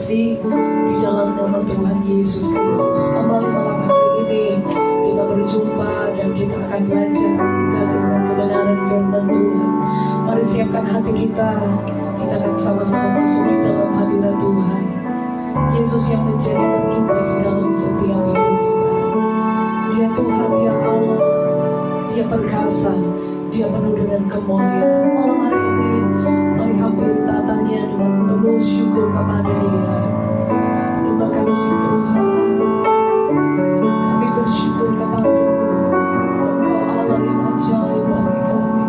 kasih di dalam nama Tuhan Yesus Kristus. Kembali malam hari ini kita berjumpa dan kita akan belajar juga dengan kebenaran firman Tuhan. Mari siapkan hati kita, kita akan sama-sama masuk di dalam hadirat Tuhan. Yesus yang menjadi terindah di dalam setiap hidup kita. Dia Tuhan, Dia Allah, Dia perkasa, Dia penuh dengan kemuliaan. Malam hari ini mari hampiri tatanya dengan penuh syukur kepada Dia. Terima kasih Tuhan, kami bersyukur kepada-Mu. Engkau Allah yang ajaib bagi kami.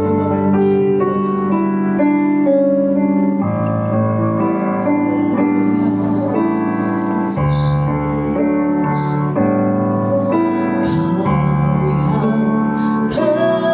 Terima kasih Kau yang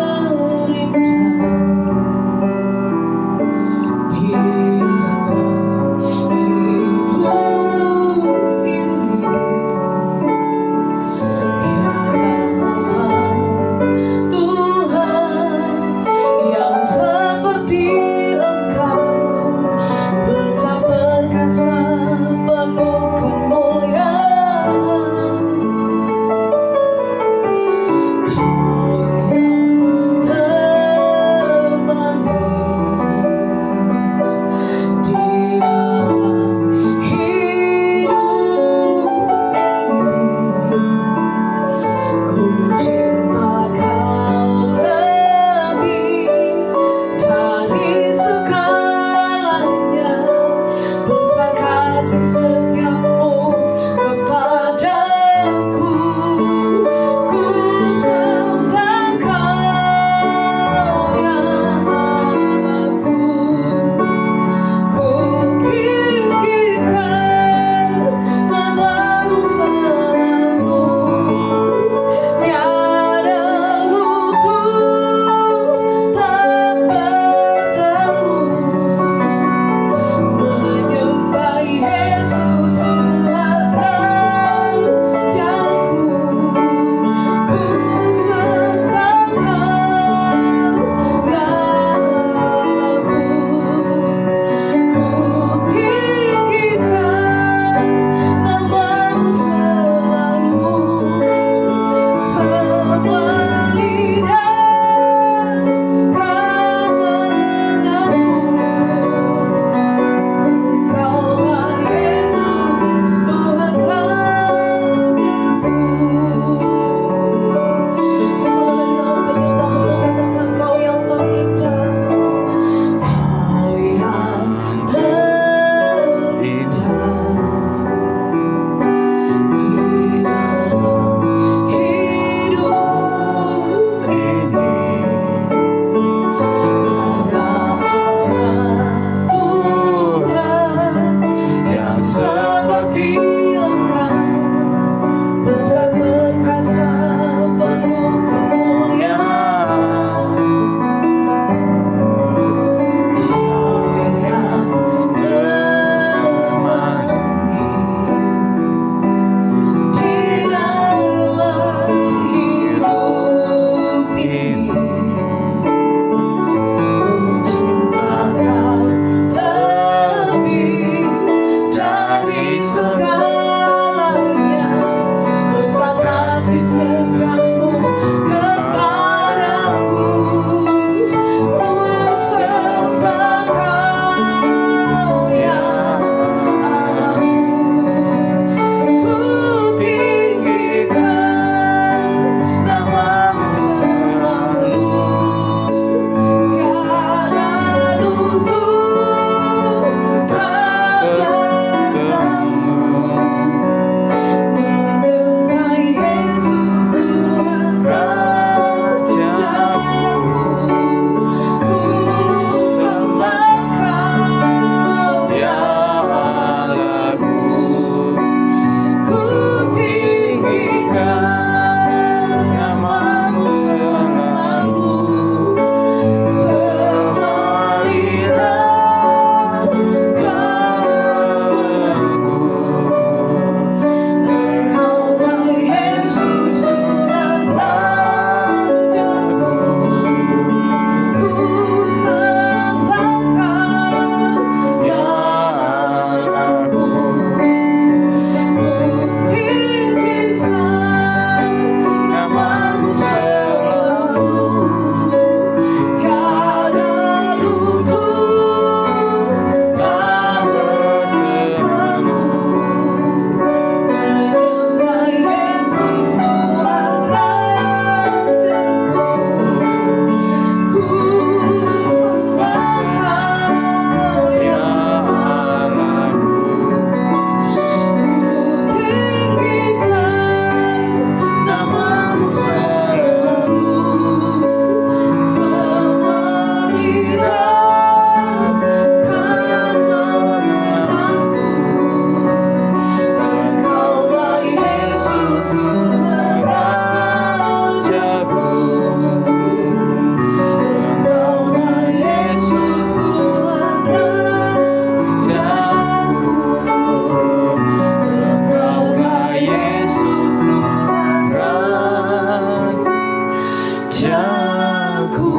Rajaku.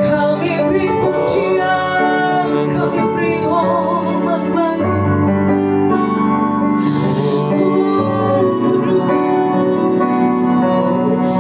Kami beri pujian, kami beri hormat bagi Kudus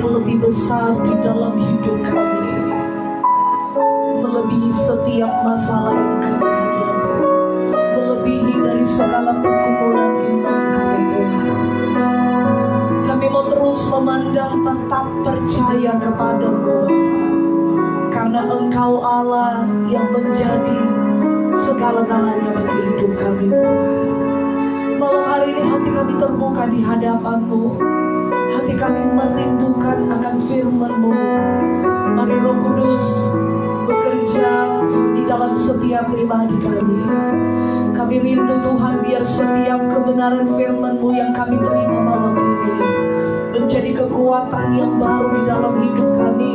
lebih besar di dalam hidup kami, melebihi setiap masalah yang kami hadapi, melebihi dari segala pergumulan iman kami Tuhan. Kami mau terus memandang, tetap percaya kepadamu, karena Engkau Allah yang menjadi segala-galanya bagi hidup kami Tuhan. Malam hari ini hati kami terbuka di hadapan-Mu, hati kami merindukan akan firman-Mu. Mari Roh Kudus bekerja di dalam setiap pribadi kami. Kami rindu Tuhan, biar setiap kebenaran firman-Mu yang kami terima malam ini menjadi kekuatan yang baru di dalam hidup kami,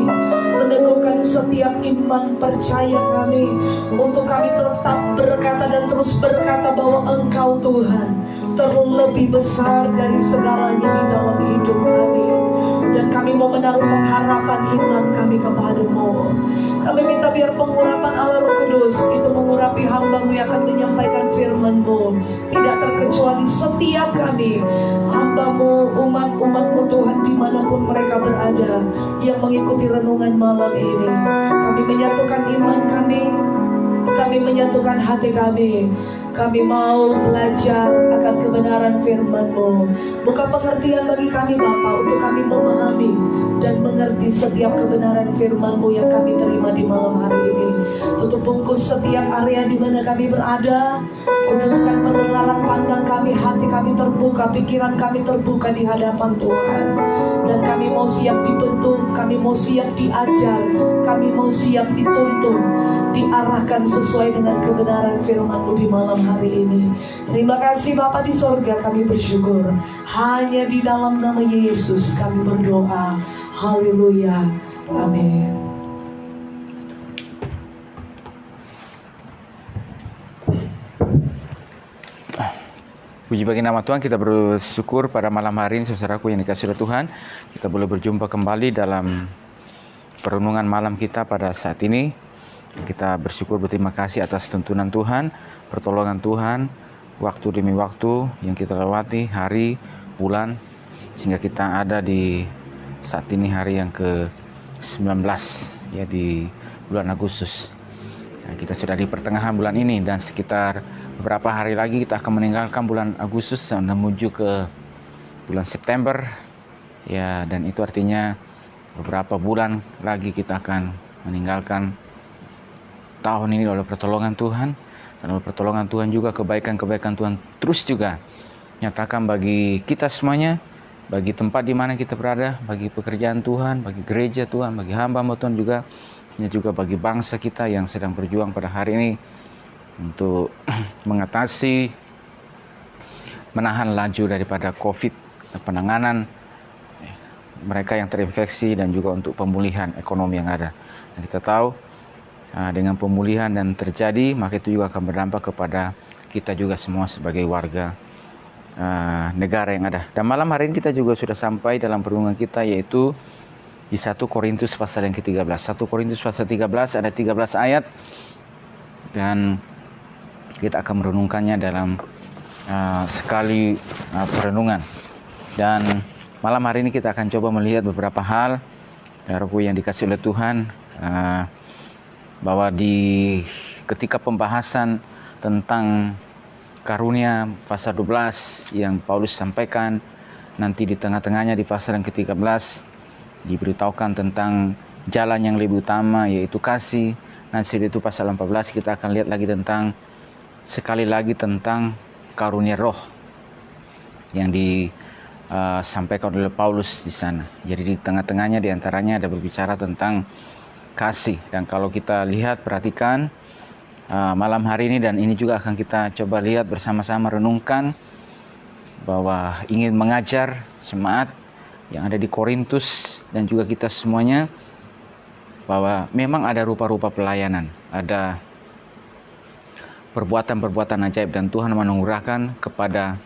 meneguhkan setiap iman percaya kami, untuk kami tetap berkata dan terus berkata bahwa Engkau Tuhan terlebih besar dari segalanya di dalam hidup kami. Dan kami mau menaruh pengharapan iman kami kepadamu. Kami minta biar pengurapan Allah Roh Kudus itu mengurapi hamba-Mu yang akan menyampaikan firman-Mu, tidak terkecuali setiap kami, hamba-Mu, umat-umat-Mu Tuhan, dimanapun mereka berada yang mengikuti renungan malam ini. Kami menyatukan iman kami menyatukan hati kami. Kami mau belajar akan kebenaran firman-Mu. Buka pengertian bagi kami Bapa, untuk kami memahami dan mengerti setiap kebenaran firman-Mu yang kami terima di malam hari ini. Tutup bungkus setiap area di mana kami berada. Kuduskan pendengaran pandang kami, hati kami terbuka, pikiran kami terbuka di hadapan Tuhan. Dan kami mau siap dibentuk, kami mau siap diajar, kami mau siap dituntun, diarahkan sesuai dengan kebenaran firman-Mu di malam hari ini. Terima kasih Bapa di sorga, kami bersyukur. Hanya di dalam nama Yesus kami berdoa. Haleluya. Amin. Puji bagi nama Tuhan, kita bersyukur pada malam hari ini saudaraku yang dikasihi oleh Tuhan. Kita boleh berjumpa kembali dalam perenungan malam kita pada saat ini. Kita bersyukur, berterima kasih atas tuntunan Tuhan, pertolongan Tuhan, waktu demi waktu yang kita lewati, hari, bulan, sehingga kita ada di saat ini hari yang ke-19 ya, di bulan Agustus. Nah, kita sudah di pertengahan bulan ini dan sekitar beberapa hari lagi kita akan meninggalkan bulan Agustus dan menuju ke bulan September ya, dan itu artinya beberapa bulan lagi kita akan meninggalkan tahun ini oleh pertolongan Tuhan. Dan oleh pertolongan Tuhan juga kebaikan-kebaikan Tuhan terus juga nyatakan bagi kita semuanya, bagi tempat di mana kita berada, bagi pekerjaan Tuhan, bagi gereja Tuhan, bagi hamba-hamba Tuhan juga bagi bangsa kita yang sedang berjuang pada hari ini untuk mengatasi, menahan laju daripada COVID, penanganan mereka yang terinfeksi, dan juga untuk pemulihan ekonomi yang ada. Dan kita tahu dengan pemulihan dan terjadi, maka itu juga akan berdampak kepada kita juga semua sebagai warga negara yang ada. Dan malam hari ini kita juga sudah sampai dalam perundungan kita, yaitu di 1 Korintus pasal yang ke-13. 1 Korintus pasal 13 ada 13 ayat, dan kita akan merenungkannya dalam sekali perenungan. Dan malam hari ini kita akan coba melihat beberapa hal yang dikasih oleh Tuhan, bahwa ketika pembahasan tentang karunia pasal 12 yang Paulus sampaikan, nanti di tengah-tengahnya di pasal yang ke-13 diberitahukan tentang jalan yang lebih utama, yaitu kasih. Nanti itu pasal 14 kita akan lihat lagi sekali lagi tentang karunia roh yang disampaikan oleh Paulus di sana. Jadi di tengah-tengahnya diantaranya ada berbicara tentang kasih. Dan kalau kita lihat, perhatikan malam hari ini, dan ini juga akan kita coba lihat bersama-sama, renungkan bahwa ingin mengajar jemaat yang ada di Korintus dan juga kita semuanya, bahwa memang ada rupa-rupa pelayanan, ada perbuatan-perbuatan ajaib, dan Tuhan menganugerahkan kepada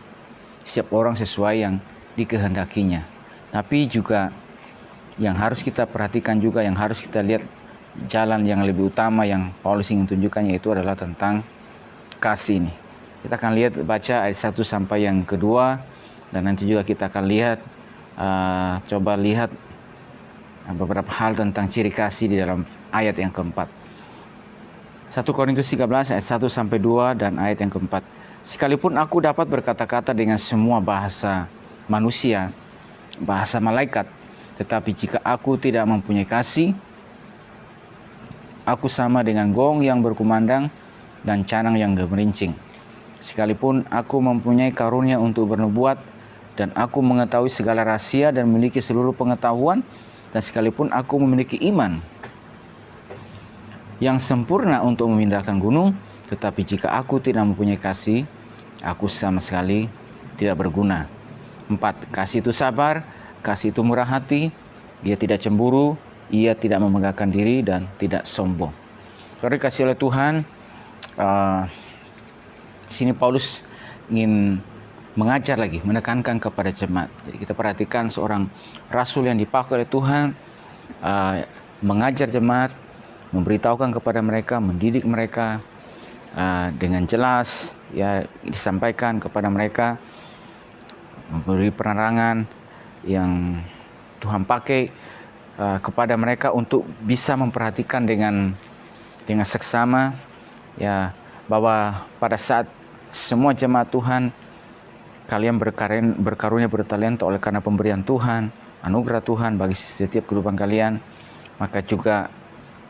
setiap orang sesuai yang dikehendakinya. Tapi juga yang harus kita perhatikan juga, yang harus kita lihat jalan yang lebih utama yang Paulus ingin tunjukkan, yaitu adalah tentang kasih ini. Kita akan lihat, baca ayat 1 sampai yang kedua, dan nanti juga kita akan lihat coba lihat beberapa hal tentang ciri kasih di dalam ayat yang keempat. 1 Korintus 13 ayat 1 sampai 2 dan ayat yang keempat. Sekalipun aku dapat berkata-kata dengan semua bahasa manusia, bahasa malaikat, tetapi jika aku tidak mempunyai kasih, aku sama dengan gong yang berkumandang dan canang yang gemerincing. Sekalipun aku mempunyai karunia untuk bernubuat, dan aku mengetahui segala rahasia dan memiliki seluruh pengetahuan, dan sekalipun aku memiliki iman yang sempurna untuk memindahkan gunung, tetapi jika aku tidak mempunyai kasih, aku sama sekali tidak berguna. 4. Kasih itu sabar, kasih itu murah hati, ia tidak cemburu, ia tidak memegahkan diri dan tidak sombong. Karena dikasih oleh Tuhan, sini Paulus ingin mengajar lagi, menekankan kepada jemaat. Jadi kita perhatikan seorang rasul yang dipakai oleh Tuhan, mengajar jemaat, memberitahukan kepada mereka, mendidik mereka dengan jelas, ya, disampaikan kepada mereka, memberi penerangan yang Tuhan pakai kepada mereka untuk bisa memperhatikan dengan seksama, ya, bahwa pada saat semua jemaat Tuhan, kalian berkarunia bertalenta oleh karena pemberian Tuhan, anugerah Tuhan bagi setiap kehidupan kalian, maka juga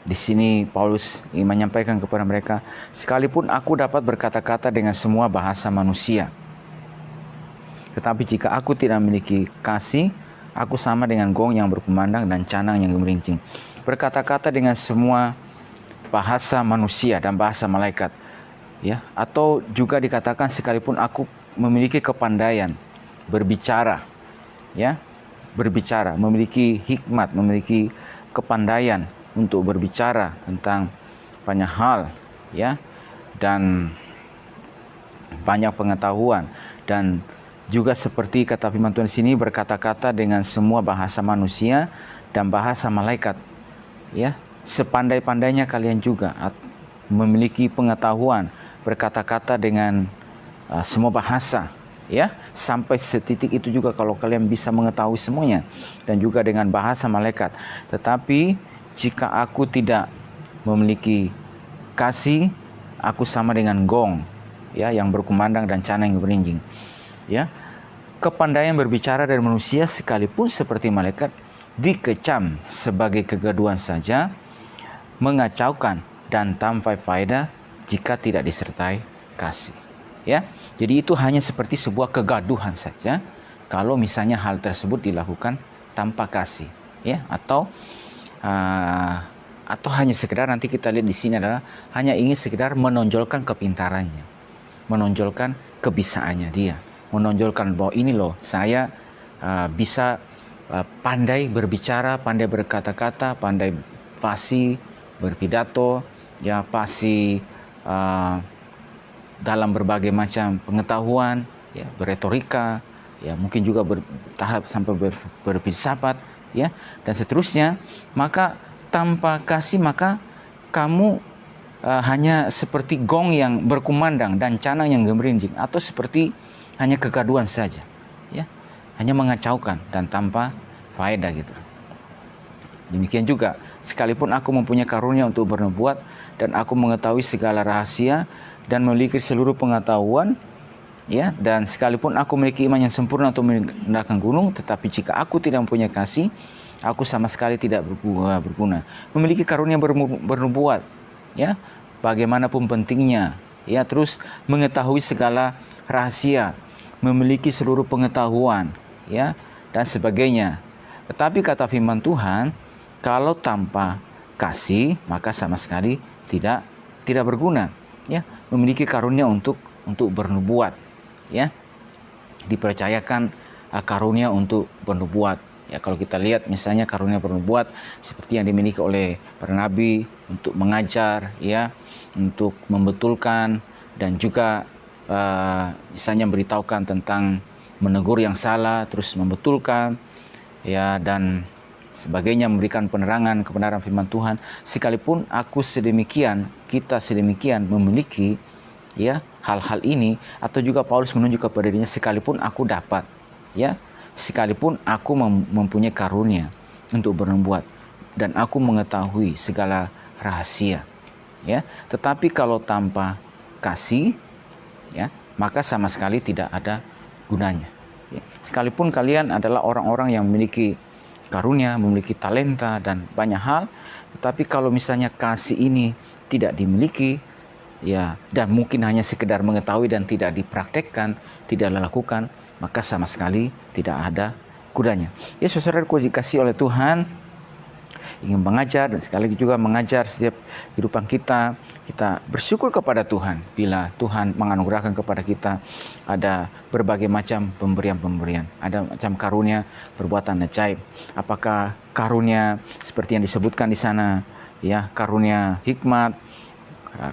di sini Paulus ingin menyampaikan kepada mereka, sekalipun aku dapat berkata-kata dengan semua bahasa manusia, tetapi jika aku tidak memiliki kasih, aku sama dengan gong yang berkumandang dan canang yang gemerincing. Berkata-kata dengan semua bahasa manusia dan bahasa malaikat, ya, atau juga dikatakan sekalipun aku memiliki kepandaian berbicara, ya, berbicara, memiliki hikmat, memiliki kepandaian untuk berbicara tentang banyak hal, ya, dan banyak pengetahuan, dan juga seperti kata firman Tuhan di sini, berkata-kata dengan semua bahasa manusia dan bahasa malaikat, ya, sepandai-pandainya kalian juga memiliki pengetahuan, berkata-kata dengan semua bahasa, ya, sampai setitik itu juga kalau kalian bisa mengetahui semuanya, dan juga dengan bahasa malaikat. Tetapi jika aku tidak memiliki kasih, aku sama dengan gong, ya, yang berkumandang dan canang yang berincing, ya. Kepandaian berbicara dari manusia sekalipun seperti malaikat dikecam sebagai kegaduhan saja, mengacaukan dan tanpa faedah jika tidak disertai kasih, ya. Jadi itu hanya seperti sebuah kegaduhan saja kalau misalnya hal tersebut dilakukan tanpa kasih, ya, atau hanya sekedar, nanti kita lihat di sini adalah hanya ingin sekedar menonjolkan kepintarannya, menonjolkan kebisaannya dia, menonjolkan bahwa ini loh saya bisa pandai berbicara, pandai berkata-kata, pandai fasih berpidato, ya, fasih dalam berbagai macam pengetahuan, ya, berretorika, ya, mungkin juga bertahap sampai berfilsafat, ya, dan seterusnya. Maka tanpa kasih, maka kamu hanya seperti gong yang berkumandang dan canang yang gemerincing, atau seperti hanya kegaduhan saja, ya, hanya mengacaukan dan tanpa faedah gitu. Demikian juga, sekalipun aku mempunyai karunia untuk bernubuat dan aku mengetahui segala rahasia dan memiliki seluruh pengetahuan, ya, dan sekalipun aku memiliki iman yang sempurna untuk memindahkan gunung, tetapi jika aku tidak mempunyai kasih, aku sama sekali tidak berguna. Memiliki karunia bernubuat, ya, bagaimanapun pentingnya, ya, terus mengetahui segala rahasia, memiliki seluruh pengetahuan, ya, dan sebagainya. Tetapi kata firman Tuhan, kalau tanpa kasih, maka sama sekali tidak berguna, ya. Memiliki karunia untuk bernubuat, ya, dipercayakan karunia untuk bernubuat. Ya, kalau kita lihat misalnya karunia bernubuat seperti yang dimiliki oleh para nabi untuk mengajar, ya, untuk membetulkan, dan juga misalnya memberitahukan tentang menegur yang salah, terus membetulkan, ya, dan sebagainya, memberikan penerangan kebenaran firman Tuhan. Sekalipun aku sedemikian, kita sedemikian memiliki, ya, hal-hal ini, atau juga Paulus menunjuk kepada dirinya, sekalipun aku dapat, ya, sekalipun aku mempunyai karunia untuk bernubuat, dan aku mengetahui segala rahasia. Ya, tetapi kalau tanpa kasih, ya, maka sama sekali tidak ada gunanya. Ya, sekalipun kalian adalah orang-orang yang memiliki karunia, memiliki talenta dan banyak hal, tetapi kalau misalnya kasih ini tidak dimiliki, ya, dan mungkin hanya sekedar mengetahui dan tidak dipraktekkan, tidak dilakukan, maka sama sekali tidak ada gunanya. Ya, saudaraku dikasih oleh Tuhan, ingin mengajar dan sekali lagi juga mengajar setiap kehidupan kita. Kita bersyukur kepada Tuhan bila Tuhan menganugerahkan kepada kita ada berbagai macam pemberian-pemberian, ada macam karunia perbuatan ajaib. Apakah karunia seperti yang disebutkan di sana, ya, karunia hikmat,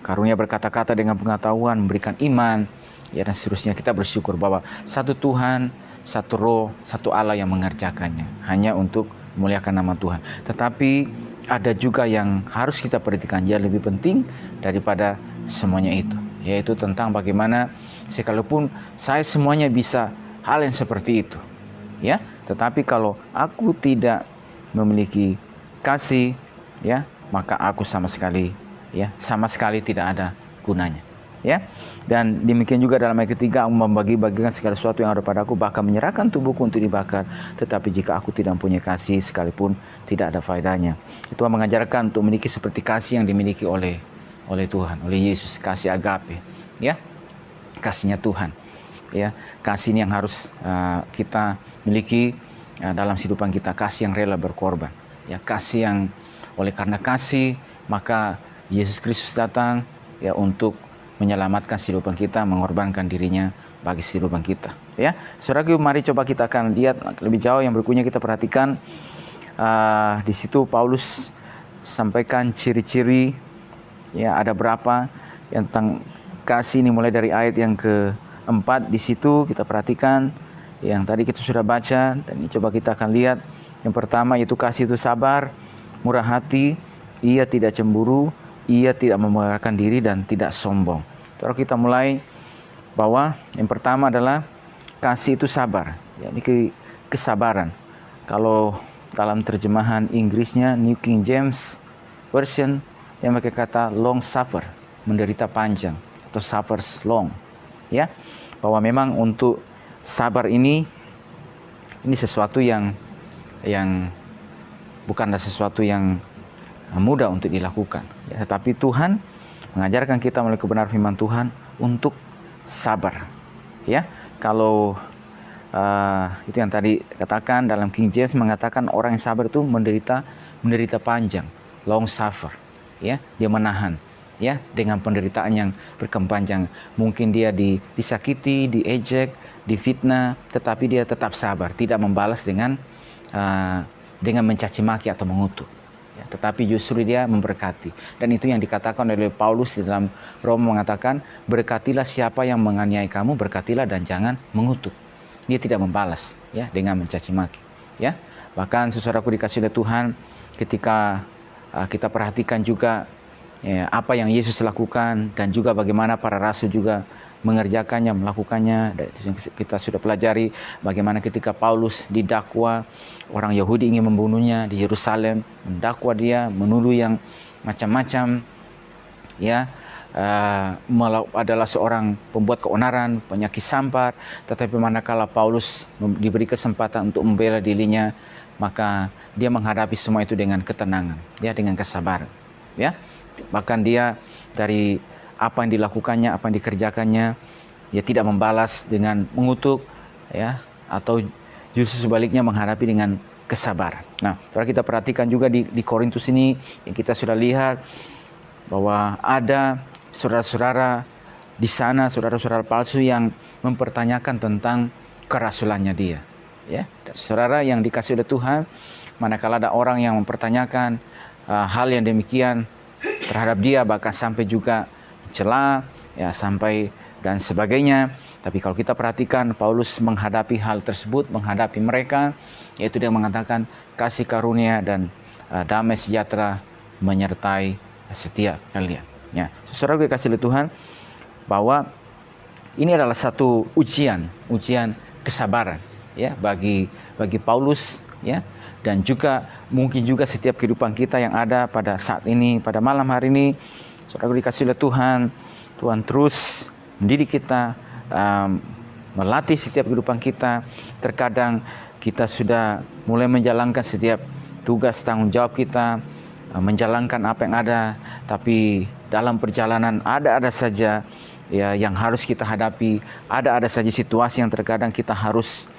karunia berkata-kata dengan pengetahuan, memberikan iman, ya, dan seterusnya. Kita bersyukur bahwa satu Tuhan, satu Roh, satu Allah yang mengerjakannya, hanya untuk memuliakan nama Tuhan. Tetapi ada juga yang harus kita perhatikan, yang lebih penting daripada semuanya itu, yaitu tentang bagaimana sekalipun saya semuanya bisa hal yang seperti itu, ya, tetapi kalau aku tidak memiliki kasih, ya, maka aku sama sekali tidak ada gunanya. Ya, dan demikian juga dalam ayat ketiga, aku membagi-bagikan segala sesuatu yang ada padaku, bahkan menyerahkan tubuhku untuk dibakar. Tetapi jika aku tidak mempunyai kasih, sekalipun tidak ada faedahnya. Itu mengajarkan untuk memiliki seperti kasih yang dimiliki oleh Tuhan, oleh Yesus, kasih agape, ya, kasihnya Tuhan, ya, kasih ini yang harus kita miliki dalam kehidupan kita, kasih yang rela berkorban, ya, kasih yang oleh karena kasih maka Yesus Kristus datang, ya, untuk menyelamatkan kehidupan kita, mengorbankan dirinya bagi kehidupan kita. Ya, saudaraku, mari coba kita akan lihat lebih jauh yang berikutnya. Kita perhatikan di situ Paulus sampaikan ciri-ciri, ya, ada berapa yang tentang kasih ini, mulai dari ayat yang keempat. Di situ kita perhatikan yang tadi kita sudah baca, dan ini coba kita akan lihat. Yang pertama yaitu kasih itu sabar, murah hati, ia tidak cemburu, ia tidak membanggakan diri dan tidak sombong. Kalau kita mulai bahwa yang pertama adalah kasih itu sabar, ya, ini kesabaran. Kalau dalam terjemahan Inggrisnya New King James Version yang pakai kata long suffer, menderita panjang, atau suffers long, ya, bahwa memang untuk sabar ini sesuatu yang bukanlah sesuatu yang mudah untuk dilakukan, ya, tetapi Tuhan mengajarkan kita melalui kebenaran firman Tuhan untuk sabar, ya. Kalau itu yang tadi katakan dalam King James mengatakan orang yang sabar itu menderita panjang, long suffer, ya, dia menahan, ya, dengan penderitaan yang berkepanjangan. Mungkin dia disakiti, diejek, difitnah, tetapi dia tetap sabar, tidak membalas dengan mencaci maki atau mengutuk. Ya, tetapi justru dia memberkati. Dan itu yang dikatakan oleh Paulus di dalam Roma, mengatakan, berkatilah siapa yang menganiaya kamu, berkatilah dan jangan mengutuk. Dia tidak membalas, ya, dengan mencaci maki, ya. Bahkan saudaraku dikasih oleh Tuhan, ketika kita perhatikan juga, ya, apa yang Yesus lakukan dan juga bagaimana para rasul juga mengerjakannya, melakukannya. Kita sudah pelajari bagaimana ketika Paulus didakwa, orang Yahudi ingin membunuhnya di Yerusalem, mendakwa dia, menuduh yang macam-macam, ya, adalah seorang pembuat keonaran, penyakit sampar. Tetapi manakala Paulus diberi kesempatan untuk membela dirinya, maka dia menghadapi semua itu dengan ketenangan, ya, dengan kesabaran, ya. Bahkan dia dari apa yang dilakukannya, apa yang dikerjakannya, ya, tidak membalas dengan mengutuk, ya, atau justru sebaliknya menghadapi dengan kesabaran. Nah, kalau kita perhatikan juga di Korintus ini, yang kita sudah lihat bahwa ada saudara-saudara di sana, saudara-saudara palsu yang mempertanyakan tentang kerasulannya dia, ya. Dan saudara yang dikasih oleh Tuhan, manakala ada orang yang mempertanyakan hal yang demikian terhadap dia, bahkan sampai juga celah, ya, sampai dan sebagainya. Tapi kalau kita perhatikan, Paulus menghadapi hal tersebut, menghadapi mereka, yaitu dia mengatakan kasih karunia dan damai sejahtera menyertai setiap kalian. Ya, saudara gue kasih oleh Tuhan, bahwa ini adalah satu ujian kesabaran, ya, bagi Paulus ya. Dan juga mungkin juga setiap kehidupan kita yang ada pada saat ini, pada malam hari ini, saudara dikasih oleh Tuhan, Tuhan terus mendidik kita, melatih setiap kehidupan kita. Terkadang kita sudah mulai menjalankan setiap tugas tanggung jawab kita, menjalankan apa yang ada, tapi dalam perjalanan ada saja ya yang harus kita hadapi, ada saja situasi yang terkadang kita harus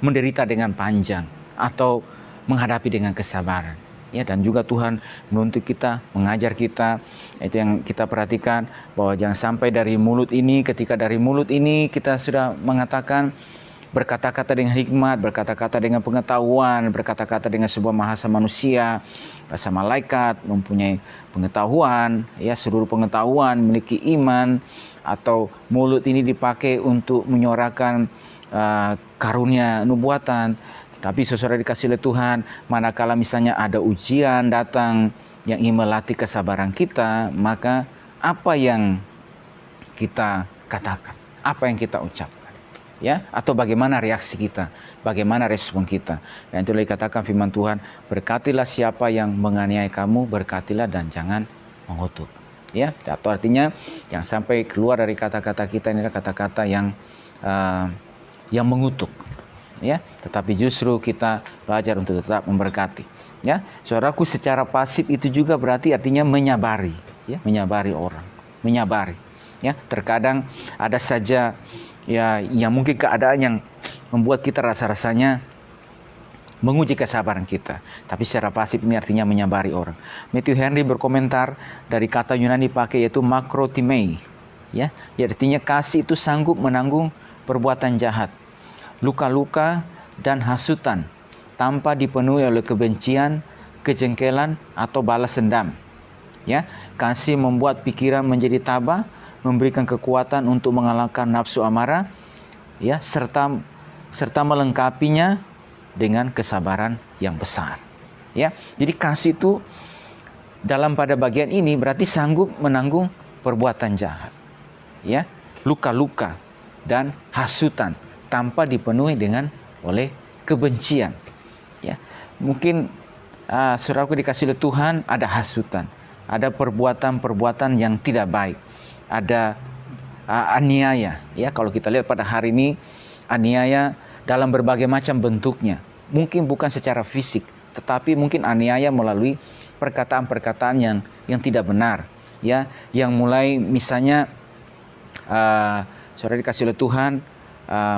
menderita dengan panjang atau menghadapi dengan kesabaran. Ya, dan juga Tuhan menuntut kita, mengajar kita. Itu yang kita perhatikan, bahwa jangan sampai dari mulut ini, ketika dari mulut ini kita sudah mengatakan, berkata-kata dengan hikmat, berkata-kata dengan pengetahuan, berkata-kata dengan sebuah bahasa manusia, bahasa malaikat, mempunyai pengetahuan, ya seluruh pengetahuan, memiliki iman, atau mulut ini dipakai untuk menyuarakan karunia nubuatan. Tapi saudara dikasih oleh Tuhan, manakala misalnya ada ujian datang yang ingin melatih kesabaran kita, maka apa yang kita katakan, apa yang kita ucapkan, ya, atau bagaimana reaksi kita, bagaimana respon kita. Dan itulah dikatakan firman Tuhan, berkatilah siapa yang menganiaya kamu, berkatilah dan jangan mengutuk. Ya, atau artinya yang sampai keluar dari kata-kata kita ini adalah kata-kata yang mengutuk. Ya, tetapi justru kita belajar untuk tetap memberkati. Ya, saudaraku, secara pasif itu juga berarti artinya menyabari, ya, menyabari orang, menyabari. Ya, terkadang ada saja ya yang mungkin keadaan yang membuat kita rasa-rasanya menguji kesabaran kita. Tapi secara pasif ini artinya menyabari orang. Matthew Henry berkomentar dari kata Yunani dipakai yaitu makrotimei. Ya, artinya kasih itu sanggup menanggung perbuatan jahat, luka-luka dan hasutan tanpa dipenuhi oleh kebencian, kejengkelan atau balas dendam. Ya, kasih membuat pikiran menjadi tabah, memberikan kekuatan untuk mengalahkan nafsu amarah, ya, serta melengkapinya dengan kesabaran yang besar. Ya, jadi kasih itu dalam pada bagian ini berarti sanggup menanggung perbuatan jahat, ya, luka-luka dan hasutan tanpa dipenuhi oleh kebencian. Ya, mungkin saudaraku dikasih oleh Tuhan, ada hasutan, ada perbuatan-perbuatan yang tidak baik, ada aniaya. Ya, kalau kita lihat pada hari ini, aniaya dalam berbagai macam bentuknya. Mungkin bukan secara fisik, tetapi mungkin aniaya melalui perkataan-perkataan yang tidak benar. Ya, yang mulai misalnya saudara dikasih oleh Tuhan,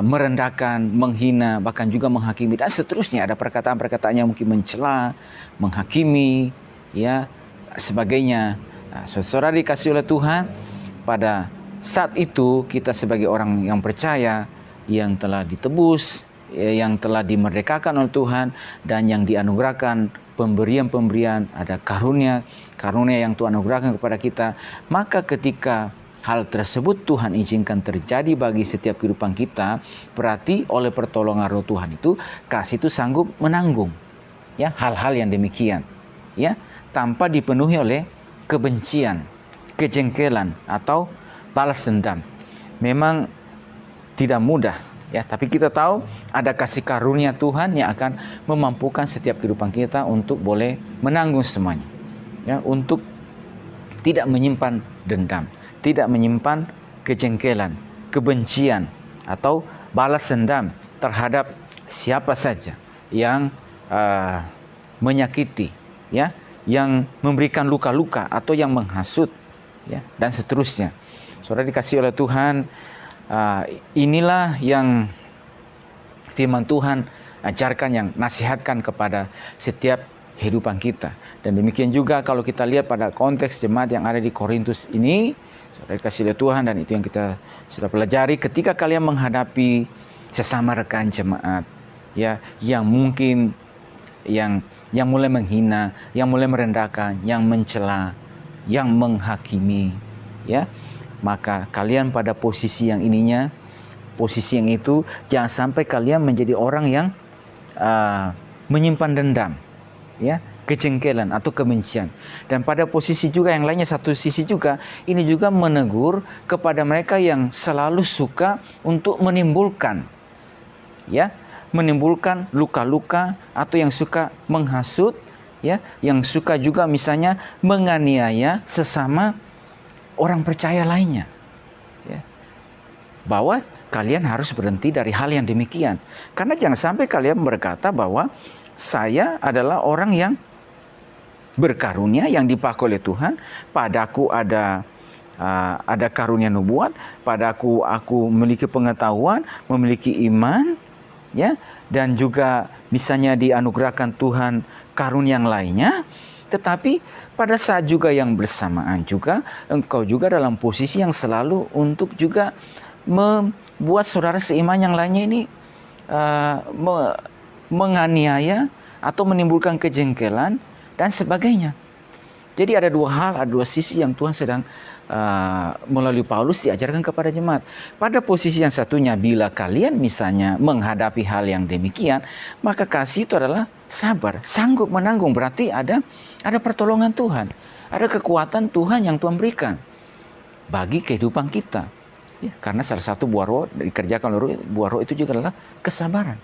merendahkan, menghina, bahkan juga menghakimi dan seterusnya. Ada perkataan-perkataan yang mungkin mencela, menghakimi, ya, sebagainya. Saudara dikasih oleh Tuhan, pada saat itu kita sebagai orang yang percaya, yang telah ditebus, yang telah dimerdekakan oleh Tuhan, dan yang dianugerahkan pemberian-pemberian, ada karunia yang Tuhan anugerahkan kepada kita, maka ketika hal tersebut Tuhan izinkan terjadi bagi setiap kehidupan kita, berarti oleh pertolongan Roh Tuhan itu, kasih itu sanggup menanggung, ya, hal-hal yang demikian, ya, tanpa dipenuhi oleh kebencian, kejengkelan atau balas dendam. Memang tidak mudah, ya, tapi kita tahu ada kasih karunia Tuhan yang akan memampukan setiap kehidupan kita untuk boleh menanggung semuanya, ya, untuk tidak menyimpan dendam, tidak menyimpan kejengkelan, kebencian, atau balas dendam terhadap siapa saja yang menyakiti, ya, yang memberikan luka-luka atau yang menghasut, ya, dan seterusnya. Saudara dikasih oleh Tuhan, inilah yang firman Tuhan ajarkan, yang nasihatkan kepada setiap kehidupan kita. Dan demikian juga kalau kita lihat pada konteks jemaat yang ada di Korintus ini, saudara dikasih oleh Tuhan, dan itu yang kita sudah pelajari, ketika kalian menghadapi sesama rekan jemaat, ya, yang mungkin yang mulai menghina, yang mulai merendahkan, yang mencela, yang menghakimi, ya, maka kalian pada posisi yang ininya, posisi yang itu, jangan sampai kalian menjadi orang yang menyimpan dendam, ya, kejengkelan atau kebencian. Dan pada posisi juga yang lainnya, satu sisi juga, ini juga menegur kepada mereka yang selalu suka untuk menimbulkan, ya, menimbulkan luka-luka, atau yang suka menghasut, ya, yang suka juga misalnya menganiaya sesama orang percaya lainnya. Ya. Bahwa kalian harus berhenti dari hal yang demikian. Karena jangan sampai kalian berkata bahwa saya adalah orang yang berkarunia, yang dipakai oleh Tuhan, padaku ada karunia nubuat, padaku aku memiliki pengetahuan, memiliki iman, ya, dan juga misalnya dianugerahkan Tuhan karunia yang lainnya, tetapi pada saat juga yang bersamaan juga engkau juga dalam posisi yang selalu untuk juga membuat saudara seiman yang lainnya ini menganiaya atau menimbulkan kejengkelan dan sebagainya. Jadi ada dua hal, ada dua sisi yang Tuhan sedang melalui Paulus diajarkan kepada jemaat. Pada posisi yang satunya, bila kalian misalnya menghadapi hal yang demikian, maka kasih itu adalah sabar, sanggup menanggung. Berarti ada pertolongan Tuhan, ada kekuatan Tuhan yang Tuhan berikan bagi kehidupan kita. Ya, karena salah satu buah roh dikerjakan oleh buah roh itu juga adalah kesabaran.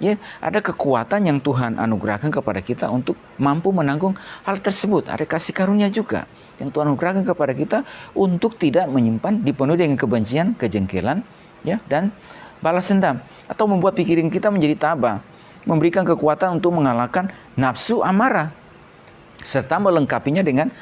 Ya, ada kekuatan yang Tuhan anugerahkan kepada kita untuk mampu menanggung hal tersebut. Ada kasih karunia juga yang Tuhan anugerahkan kepada kita untuk tidak menyimpan, dipenuhi dengan kebencian, kejengkelan, ya, dan balas dendam, atau membuat pikiran kita menjadi tabah, memberikan kekuatan untuk mengalahkan nafsu amarah, serta melengkapinya dengan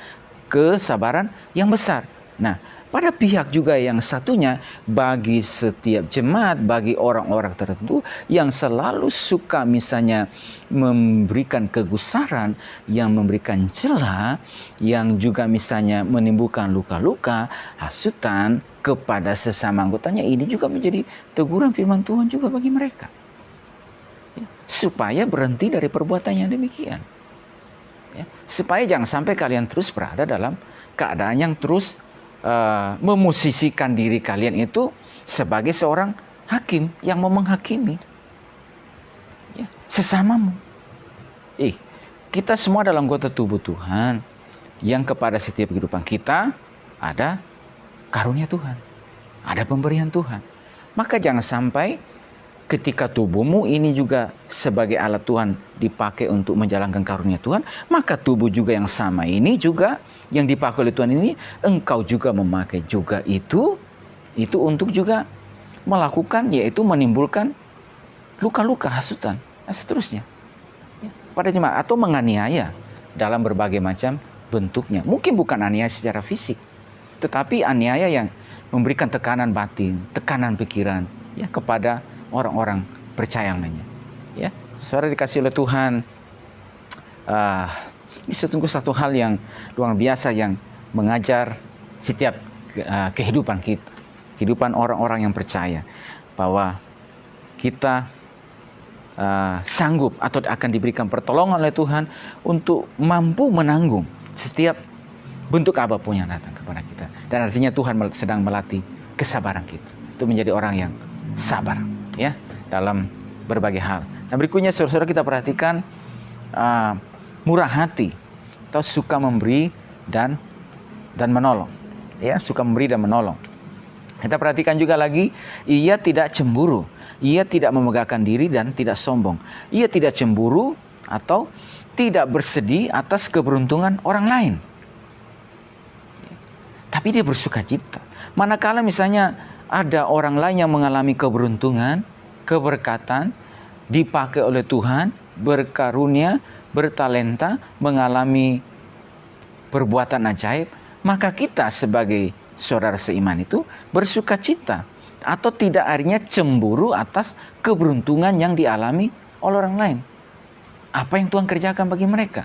kesabaran yang besar. Nah, pada pihak juga yang satunya, bagi setiap jemaat, bagi orang-orang tertentu yang selalu suka misalnya memberikan kegusaran, yang memberikan celah, yang juga misalnya menimbulkan luka-luka, hasutan kepada sesama anggotanya, ini juga menjadi teguran firman Tuhan juga bagi mereka. Ya, supaya berhenti dari perbuatan yang demikian. Ya, supaya jangan sampai kalian terus berada dalam keadaan yang terus memusisikan diri kalian itu sebagai seorang hakim yang mau menghakimi, ya, sesamamu. Kita semua adalah anggota tubuh Tuhan yang kepada setiap kehidupan kita ada karunia Tuhan, ada pemberian Tuhan. Maka jangan sampai ketika tubuhmu ini juga sebagai alat Tuhan dipakai untuk menjalankan karunia Tuhan, maka tubuh juga yang sama ini juga yang dipakai oleh Tuhan ini, engkau juga memakai juga itu untuk juga melakukan, yaitu menimbulkan luka-luka, hasutan, dan seterusnya, ya, pada jemaat, atau menganiaya dalam berbagai macam bentuknya. Mungkin bukan aniaya secara fisik, tetapi aniaya yang memberikan tekanan batin, tekanan pikiran, ya, kepada orang-orang percaya lainnya. Ya, saudara dikasih oleh Tuhan, ini satu hal yang luar biasa yang mengajar setiap kehidupan kita, kehidupan orang-orang yang percaya, bahwa kita sanggup atau akan diberikan pertolongan oleh Tuhan untuk mampu menanggung setiap bentuk apapun yang datang kepada kita. Dan artinya Tuhan sedang melatih kesabaran kita untuk menjadi orang yang sabar, ya, dalam berbagai hal. Dan berikutnya saudara-saudara, kita perhatikan murah hati atau suka memberi dan menolong, ya, suka memberi dan menolong. Kita perhatikan juga lagi, ia tidak cemburu, ia tidak memegahkan diri dan tidak sombong. Ia tidak cemburu atau tidak bersedih atas keberuntungan orang lain, tapi dia bersuka cita. Manakala misalnya ada orang lain yang mengalami keberuntungan, keberkatan, dipakai oleh Tuhan, berkarunia, bertalenta, mengalami perbuatan ajaib, maka kita sebagai saudara seiman itu bersuka cita, atau tidak akhirnya cemburu atas keberuntungan yang dialami oleh orang lain. Apa yang Tuhan kerjakan bagi mereka.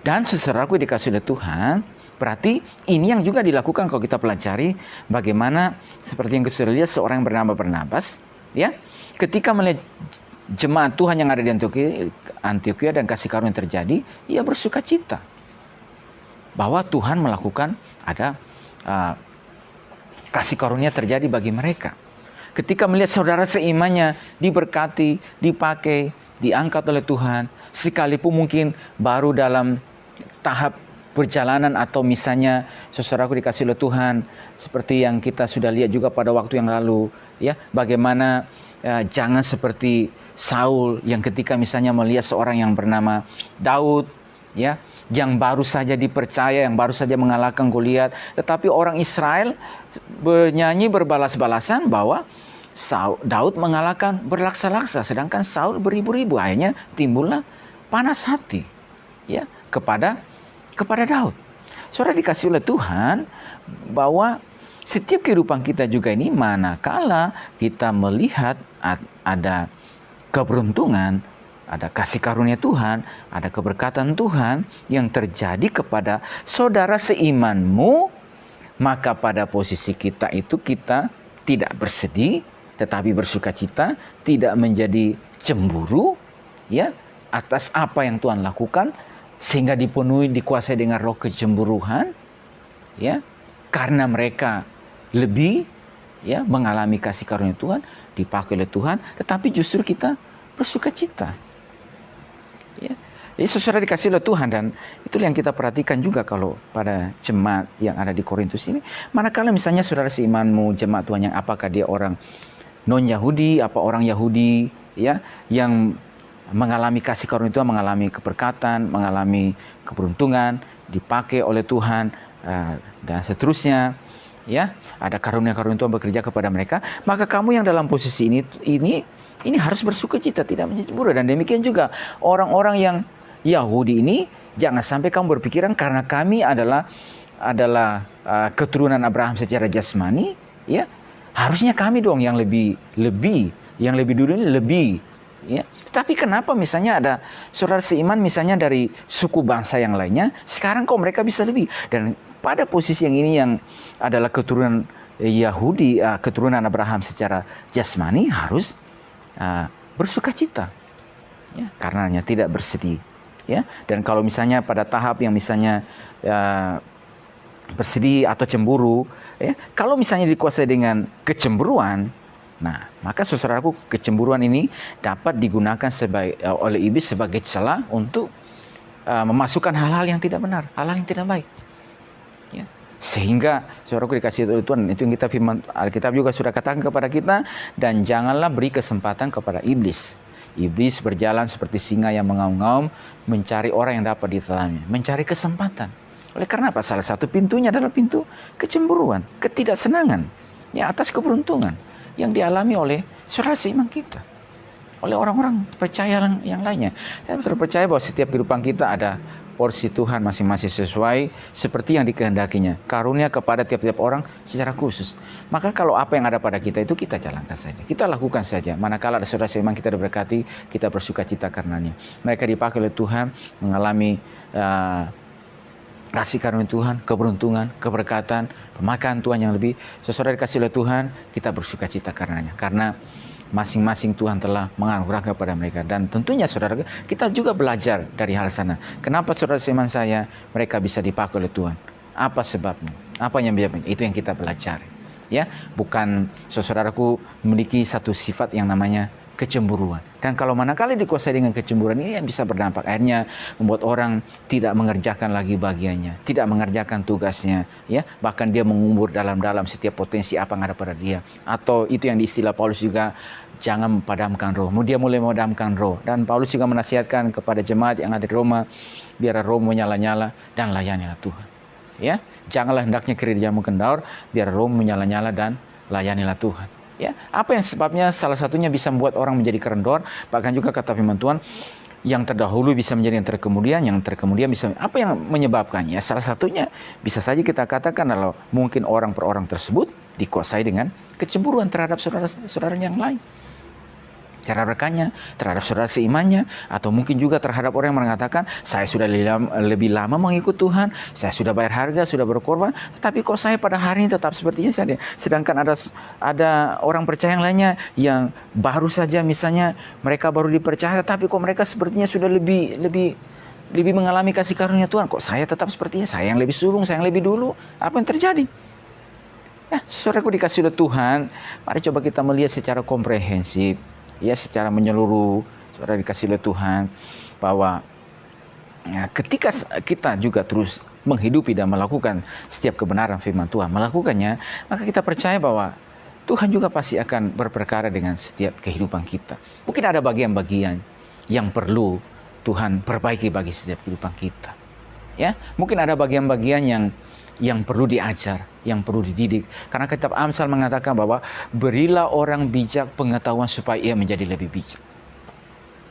Dan saudaraku dikasih oleh Tuhan, berarti ini yang juga dilakukan kalau kita pelajari bagaimana seperti yang kita sudah lihat seorang yang bernama Barnabas, ya, ketika melihat jemaat Tuhan yang ada di Antioquia dan kasih karunia yang terjadi, ia bersuka cita bahwa Tuhan melakukan ada kasih karunia terjadi bagi mereka. Ketika melihat saudara seimannya diberkati, dipakai, diangkat oleh Tuhan, sekalipun mungkin baru dalam tahap perjalanan, atau misalnya saudaraku dikasih oleh Tuhan seperti yang kita sudah lihat juga pada waktu yang lalu, Ya, bagaimana jangan seperti Saul yang ketika misalnya melihat seorang yang bernama Daud, ya, yang baru saja dipercaya, yang baru saja mengalahkan Goliat, tetapi orang Israel bernyanyi berbalas-balasan bahwa Daud mengalahkan berlaksa-laksa, sedangkan Saul beribu-ribu. Akhirnya timbullah panas hati, ya, kepada Daud. Saudara dikasih oleh Tuhan bahwa setiap kehidupan kita juga ini, manakala kita melihat ada keberuntungan, ada kasih karunia Tuhan, ada keberkatan Tuhan yang terjadi kepada saudara seimanmu, maka pada posisi kita itu kita tidak bersedih, tetapi bersuka cita, tidak menjadi cemburu, ya, atas apa yang Tuhan lakukan, sehingga dikuasai dengan roh kecemburuan, ya, karena mereka lebih, ya, mengalami kasih karunia Tuhan, dipakai oleh Tuhan, tetapi justru kita bersuka cita. Ya. Jadi saudara dikasih oleh Tuhan, dan itulah yang kita perhatikan juga kalau pada jemaat yang ada di Korintus ini. Manakala misalnya saudara seimanmu, jemaat Tuhan yang apakah dia orang non-Yahudi, apa orang Yahudi, ya, yang mengalami kasih karunia Tuhan, mengalami keberkatan, mengalami keberuntungan, dipakai oleh Tuhan, dan seterusnya, ya, ada karunia-karunia Tuhan bekerja kepada mereka, maka kamu yang dalam posisi ini harus bersuka cita, tidak menjadi cemburu. Dan demikian juga orang-orang yang Yahudi ini, jangan sampai kamu berpikiran karena kami adalah keturunan Abraham secara jasmani, ya, harusnya kami dong yang lebih dulu ini lebih, ya. Tapi kenapa misalnya ada saudara seiman misalnya dari suku bangsa yang lainnya, sekarang kok mereka bisa lebih? Dan pada posisi yang ini yang adalah keturunan Yahudi, keturunan Abraham secara jasmani harus bersuka cita, ya, karenanya tidak bersedih, ya. Dan kalau misalnya pada tahap yang misalnya bersedih atau cemburu, ya, kalau misalnya dikuasai dengan kecemburuan, nah maka saudaraku, kecemburuan ini dapat digunakan oleh iblis sebagai celah untuk memasukkan hal-hal yang tidak benar, hal-hal yang tidak baik, ya. Sehingga saudaraku dikasih oleh Tuhan, itu yang kita firman Alkitab juga sudah katakan kepada kita, dan janganlah beri kesempatan kepada iblis. Iblis berjalan seperti singa yang mengaum-ngaum, mencari orang yang dapat ditelannya, mencari kesempatan. Oleh karena apa? Salah satu pintunya adalah pintu kecemburuan, ketidaksenangan, ya, atas keberuntungan yang dialami oleh saudara seiman kita, oleh orang-orang percaya yang lainnya. Saya percaya bahwa setiap kehidupan kita ada porsi Tuhan masing-masing sesuai seperti yang dikehendakinya, karunia kepada tiap-tiap orang secara khusus. Maka kalau apa yang ada pada kita itu kita jalankan saja, kita lakukan saja. Manakala ada saudara seiman kita diberkati, kita bersuka cita karenanya. Mereka dipakai oleh Tuhan, mengalami kasih karunia Tuhan, keberuntungan, keberkatan, pemakan Tuhan yang lebih. Saudara dikasih oleh Tuhan, kita bersuka cita karenanya, karena masing-masing Tuhan telah menganugerahkan kepada mereka. Dan tentunya saudara, kita juga belajar dari hal sana. Kenapa saudara seiman saya mereka bisa dipakai oleh Tuhan? Apa sebabnya? Apa yang biarkan? Itu yang kita belajar, ya. Bukan saudaraku memiliki satu sifat yang namanya kecemburuan. Dan kalau manakala dikuasai dengan kecemburuan ini yang bisa berdampak, akhirnya membuat orang tidak mengerjakan lagi bagiannya, tidak mengerjakan tugasnya, ya. Bahkan dia mengubur dalam-dalam setiap potensi apa yang ada pada dia. Atau itu yang diistilah Paulus juga, jangan padamkan roh. Dia mulai memadamkan roh. Dan Paulus juga menasihatkan kepada jemaat yang ada di Roma, biar roh menyala-nyala dan layanilah Tuhan, ya. Janganlah hendaknya gerejamu kendor, biar roh menyala-nyala dan layanilah Tuhan. Ya, apa yang sebabnya? Salah satunya bisa membuat orang menjadi kendor. Bahkan juga kata firman Tuhan, yang terdahulu bisa menjadi yang terkemudian bisa. Apa yang menyebabkannya? Salah satunya bisa saja kita katakan kalau mungkin orang per orang tersebut dikuasai dengan kecemburuan terhadap saudara yang lain, terhadap rekannya, terhadap saudara seimannya, atau mungkin juga terhadap orang yang mengatakan, saya sudah lebih lama mengikut Tuhan, saya sudah bayar harga, sudah berkorban, tetapi kok saya pada hari ini tetap seperti ini. Sedangkan ada orang percaya yang lainnya yang baru saja misalnya mereka baru dipercaya, tetapi kok mereka sepertinya sudah lebih mengalami kasih karunia Tuhan. Kok saya tetap sepertinya, saya yang lebih sulung, saya yang lebih dulu. Apa yang terjadi? Ya, saudaraku dikasih oleh Tuhan, mari coba kita melihat secara komprehensif, ya, secara menyeluruh. Saudara dikasih oleh Tuhan bahwa ya, ketika kita juga terus menghidupi dan melakukan setiap kebenaran firman Tuhan, melakukannya, maka kita percaya bahwa Tuhan juga pasti akan berperkara dengan setiap kehidupan kita. Mungkin ada bagian-bagian yang perlu Tuhan perbaiki bagi setiap kehidupan kita. Ya, mungkin ada bagian-bagian yang perlu diajar, yang perlu dididik. Karena kitab Amsal mengatakan bahwa berilah orang bijak pengetahuan supaya ia menjadi lebih bijak.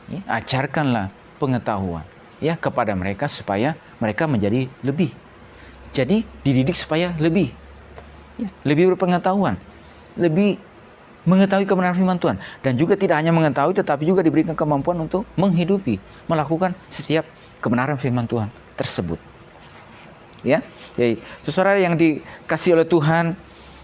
Ya, ajarkanlah pengetahuan ya kepada mereka supaya mereka menjadi lebih. Jadi dididik supaya lebih berpengetahuan, lebih mengetahui kebenaran firman Tuhan, dan juga tidak hanya mengetahui tetapi juga diberikan kemampuan untuk menghidupi, melakukan setiap kebenaran firman Tuhan tersebut. Ya, jadi saudara yang dikasih oleh Tuhan,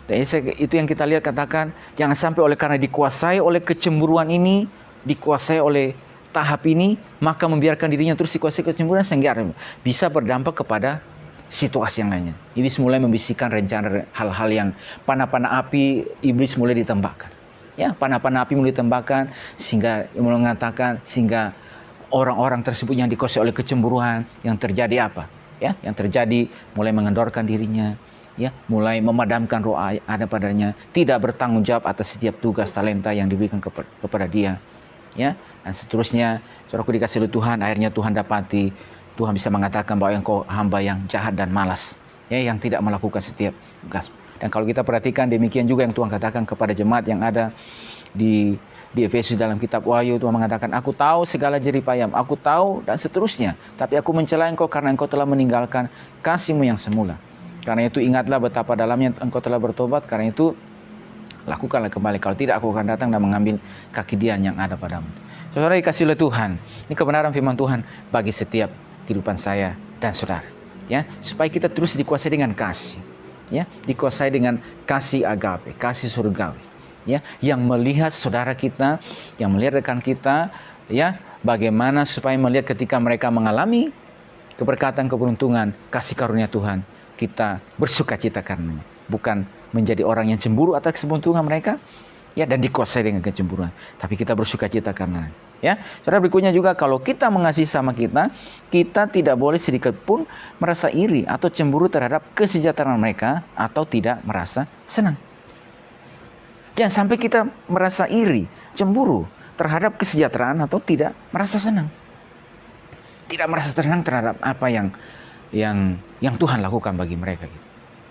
dan itu yang kita lihat, katakan jangan sampai oleh karena dikuasai oleh kecemburuan ini, dikuasai oleh tahap ini, maka membiarkan dirinya terus dikuasai kecemburuan sehingga bisa berdampak kepada situasi yang lainnya. Iblis mulai membisikkan rencana hal-hal yang panah-panah api iblis mulai ditembakkan. Ya, panah-panah api mulai ditembakkan sehingga mengatakan sehingga orang-orang tersebut yang dikuasai oleh kecemburuan, yang terjadi apa? Ya, yang terjadi mulai mengendorkan dirinya, ya, mulai memadamkan roh ada padanya, tidak bertanggung jawab atas setiap tugas talenta yang diberikan kepada dia. Ya, dan seterusnya, saudaraku dikasih oleh Tuhan, akhirnya Tuhan dapati. Tuhan bisa mengatakan bahwa engkau hamba yang jahat dan malas, ya, yang tidak melakukan setiap tugas. Dan kalau kita perhatikan demikian juga yang Tuhan katakan kepada jemaat yang ada di Efesus dalam kitab Wahyu. Tuhan mengatakan, aku tahu segala jeripayam, aku tahu dan seterusnya, tapi aku mencela engkau karena engkau telah meninggalkan kasihmu yang semula. Karena itu ingatlah betapa dalamnya engkau telah bertobat, karena itu lakukanlah kembali, kalau tidak aku akan datang dan mengambil kaki dia yang ada padamu. Saudara dikasih oleh Tuhan, ini kebenaran firman Tuhan bagi setiap kehidupan saya dan saudara, ya, supaya kita terus dikuasai dengan kasih, ya, dikuasai dengan kasih agape, kasih surgawi, ya, yang melihat saudara kita, yang melihat rekan kita, ya, bagaimana supaya melihat ketika mereka mengalami keberkatan, keberuntungan, kasih karunia Tuhan, kita bersukacita karenanya, bukan menjadi orang yang cemburu atas keberuntungan mereka, ya, dan dikuasai dengan kecemburuan, tapi kita bersukacita karena. Ya, saudara, berikutnya juga kalau kita mengasihi sama kita tidak boleh sedikit pun merasa iri atau cemburu terhadap kesejahteraan mereka atau tidak merasa senang. Jangan sampai kita merasa iri, cemburu terhadap kesejahteraan atau tidak merasa senang. Tidak merasa senang terhadap apa yang Tuhan lakukan bagi mereka.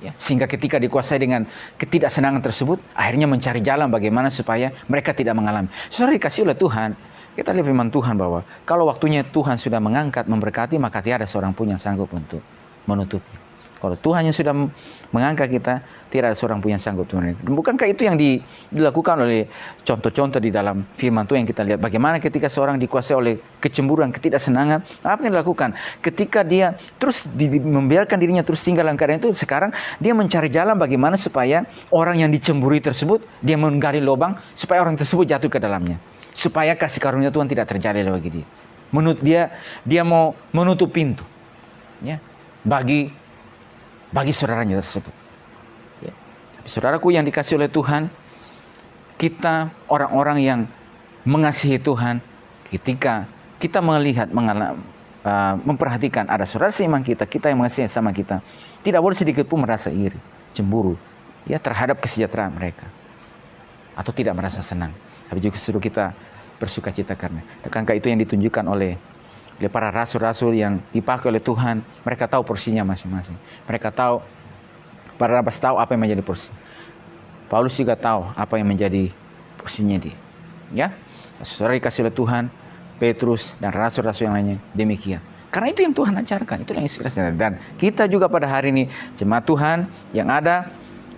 Ya, sehingga ketika dikuasai dengan ketidaksenangan tersebut, akhirnya mencari jalan bagaimana supaya mereka tidak mengalami. Saudara dikasih oleh Tuhan, kita lihat firman Tuhan bahwa kalau waktunya Tuhan sudah mengangkat, memberkati, maka tidak ada seorang pun yang sanggup untuk menutupi. Kalau Tuhan yang sudah mengangkat kita, tidak ada seorang pun yang sanggup untuk menutupi. Bukankah itu yang dilakukan oleh contoh-contoh di dalam firman Tuhan yang kita lihat? Bagaimana ketika seorang dikuasai oleh kecemburuan, ketidaksenangan, apa yang dilakukan? Ketika dia terus membiarkan dirinya terus tinggal dalam keadaan itu, sekarang dia mencari jalan bagaimana supaya orang yang dicemburi tersebut, dia menggali lubang supaya orang tersebut jatuh ke dalamnya. Supaya kasih karunia Tuhan tidak terjadi bagi dia. Dia mau menutup pintu, ya, bagi saudaranya tersebut. Ya. Tapi saudaraku yang dikasih oleh Tuhan, kita orang-orang yang mengasihi Tuhan, ketika kita melihat, memperhatikan ada saudara seiman kita yang mengasihi sama kita, tidak boleh sedikit pun merasa iri, cemburu, ya, terhadap kesejahteraan mereka, atau tidak merasa senang. Tapi justru kita bersukacita karena. Bukankah itu yang ditunjukkan oleh para rasul-rasul yang dipakai oleh Tuhan? Mereka tahu porsinya masing-masing. Mereka tahu, para Barnabas tahu apa yang menjadi porsi. Paulus juga tahu apa yang menjadi porsinya dia. Ya, saudara dikasih oleh Tuhan, Petrus dan rasul-rasul yang lainnya demikian. Karena itu yang Tuhan ajarkan, itu yang inspirasi. Dan kita juga pada hari ini jemaat Tuhan yang ada,